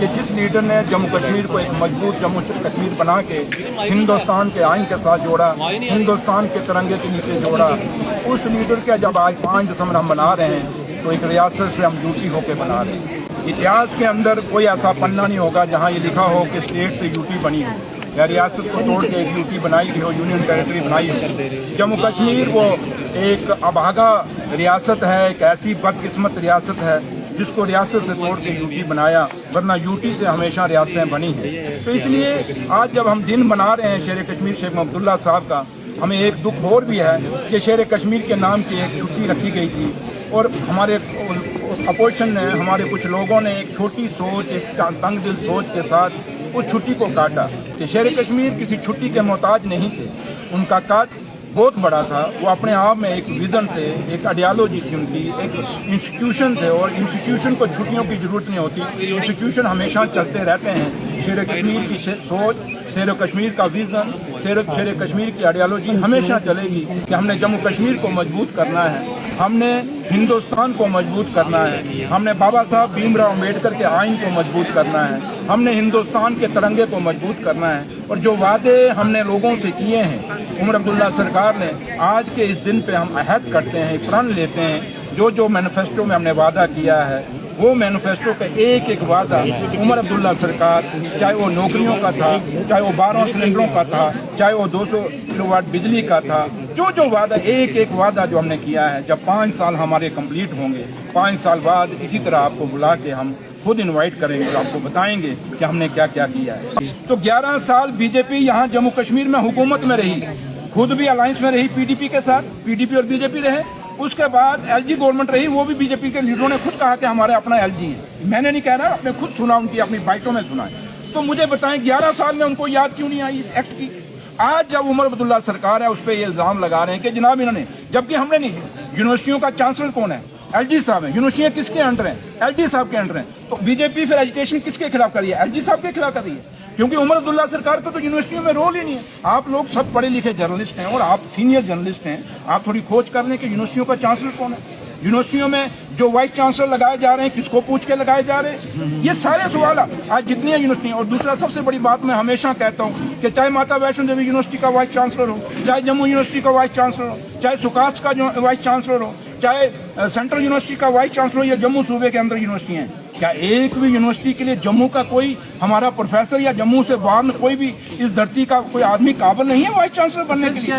کہ جس لیڈر نے جموں کشمیر کو ایک مضبوط جموں کشمیر بنا کے ہندوستان کے آئین کے ساتھ جوڑا، ہندوستان کے ترنگے کے نیچے جوڑا، اس لیڈر کا جب آج 5 دسمبر ہم بنا رہے ہیں تو ایک ریاست سے ہم یوٹی ہو کے بنا رہے ہیں۔ اتہاس کے اندر کوئی ایسا پنہ نہیں ہوگا جہاں یہ لکھا ہو کہ اسٹیٹ سے یوٹی بنی ہو یا ریاست کو توڑ کے ایک یوٹی بنائی گئی ہو، یونین ٹیریٹری بنائی ہو۔ جموں کشمیر وہ ایک ابھاگا ریاست ہے، ایک ایسی بدقسمت ریاست ہے جس کو ریاست سے توڑ کے یوٹی بنایا، ورنہ یوٹی سے ہمیشہ ریاستیں بنی ہیں۔ تو اس لیے آج جب ہم دن بنا رہے ہیں شیر کشمیر شیخ محمد اللہ صاحب کا، ہمیں ایک دکھ اور بھی ہے کہ شیر کشمیر کے نام کی ایک چھٹی رکھی گئی تھی اور ہمارے اپوزیشن نے، ہمارے کچھ لوگوں نے ایک چھوٹی سوچ، ایک تنگ دل سوچ کے ساتھ اس چھٹی کو کاٹا کہ شیر کشمیر کسی چھٹی کے محتاج نہیں تھے، ان کا کاٹ بہت بڑا تھا، وہ اپنے آپ میں ایک ویژن تھے، ایک آئیڈیالوجی تھی ان کی، ایک انسٹیٹیوشن تھے، اور انسٹیٹیوشن کو چھٹیوں کی ضرورت نہیں ہوتی، انسٹیٹیوشن ہمیشہ چلتے رہتے ہیں۔ شیر کشمیر کی سوچ، شیر کشمیر کا ویژن، شیر کشمیر کی آئیڈیالوجی ہمیشہ چلے گی کہ ہم نے جموں کشمیر کو مضبوط کرنا ہے، ہم نے ہندوستان کو مضبوط کرنا ہے، ہم نے بابا صاحب بھیم راؤ امبیڈکر کے آئین کو مضبوط کرنا ہے، ہم نے ہندوستان کے ترنگے کو مضبوط کرنا ہے، اور جو وعدے ہم نے لوگوں سے کیے ہیں عمر عبداللہ سرکار نے، آج کے اس دن پہ ہم عہد کرتے ہیں، پرن لیتے ہیں، جو مینیفیسٹو میں ہم نے وعدہ کیا ہے وہ مینیفیسٹو کا ایک ایک وعدہ عمر عبداللہ سرکار، چاہے وہ نوکریوں کا تھا، چاہے وہ 12 سلنڈروں کا تھا، چاہے وہ 200 کلو واٹ بجلی کا تھا، جو وعدہ ایک ایک وعدہ جو ہم نے کیا ہے، جب 5 سال ہمارے کمپلیٹ ہوں گے، 5 سال بعد اسی طرح آپ کو بلا کے ہم خود انوائٹ کریں گے اور آپ کو بتائیں گے کہ ہم نے کیا کیا کیا ہے۔ تو 11 سال بی جے پی یہاں جموں کشمیر میں حکومت میں رہی، خود بھی الائنس میں رہی پی ڈی پی کے ساتھ، پی ڈی پی اور بی جے پی رہے، اس کے بعد ایل جی گورنمنٹ رہی، وہ بھی بی جے پی کے لیڈروں نے خود کہا کہ ہمارا اپنا ایل جی ہے، میں نے نہیں کہہ رہا، آپ نے خود سنا، ان کی اپنی بائٹوں میں سنا ہے۔ تو مجھے بتائیں 11 سال میں ان کو یاد کیوں نہیں آئی اس ایکٹ کی؟ آج جب عمر عبداللہ سرکار ہے اس پہ یہ الزام لگا رہے ہیں کہ جناب انہوں نے، جبکہ ہم نے نہیں، یونیورسٹیوں کا چانسلر کون ہے؟ ایل جی صاحب ہیں، یونیورسٹیاں کس کے انڈر ہیں؟ ایل جی صاحب کے انڈر ہیں، تو بی جے پی پھر ایجیٹیشن کس کے خلاف کر رہی ہے؟ ایل جی صاحب کے خلاف کر رہی ہے، کیونکہ عمر عبداللہ سرکار کو تو یونیورسٹیوں میں رول ہی نہیں ہے۔ آپ لوگ سب پڑھے لکھے جرنلسٹ ہیں اور آپ سینئر جرنلسٹ ہیں، آپ تھوڑی کھوج کر لیں کہ یونیورسٹیوں کا چانسلر کون ہے، یونیورسٹیوں میں جو وائس چانسلر لگائے جا رہے ہیں کس کو پوچھ کے لگائے جا رہے ہیں، یہ سارے سوالات آج جتنی ہیں یونیورسٹیاں۔ اور دوسرا سب سے بڑی بات میں ہمیشہ کہتا ہوں کہ چاہے ماتا ویشنو دیوی یونیورسٹی کا وائس چانسلر ہو، چاہے جموں یونیورسٹی کا وائس چانسلر ہو، چاہے سکاسٹ کا جو وائس چانسلر ہو، چاہے سینٹرل یونیورسٹی کا وائس چانسلر ہو یا جموں صوبے کے اندر یونیورسٹیاں ہیں، کیا ایک بھی یونیورسٹی کے لیے جموں کا کوئی ہمارا پروفیسر یا جموں سے باہر کوئی بھی اس دھرتی کا کوئی آدمی قابل نہیں ہے وائس چانسلر بننے کے لیے؟